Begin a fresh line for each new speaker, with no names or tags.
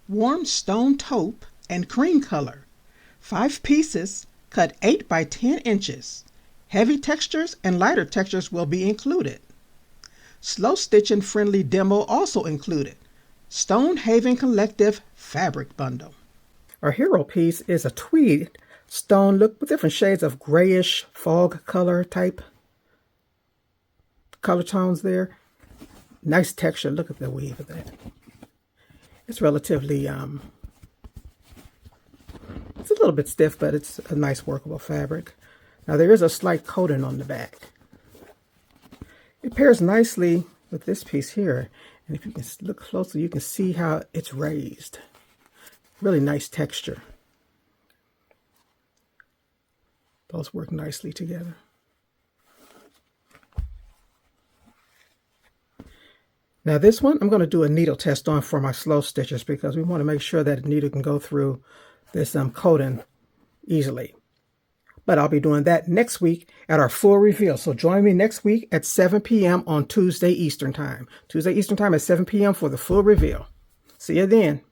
warm stone taupe, and cream color. 5 pieces, cut 8 by 10 inches. Heavy textures and lighter textures will be included. Slow stitching friendly demo also included. Stonehaven Collective fabric bundle. Our hero piece is a tweed stone look with different shades of grayish fog color type color tones there. Nice texture. Look at the weave of that. It's relatively it's a little bit stiff, but it's a nice workable fabric. Now there is a slight coating on the back. It pairs nicely with this piece here. And if you can look closely, you can see how it's raised. Really nice texture. Those work nicely together. Now this one, I'm going to do a needle test on for my slow stitches because we want to make sure that the needle can go through this coating easily. But I'll be doing that next week at our full reveal. So join me next week at 7 p.m. on Tuesday Eastern Time. Tuesday Eastern Time at 7 p.m. for the full reveal. See you then.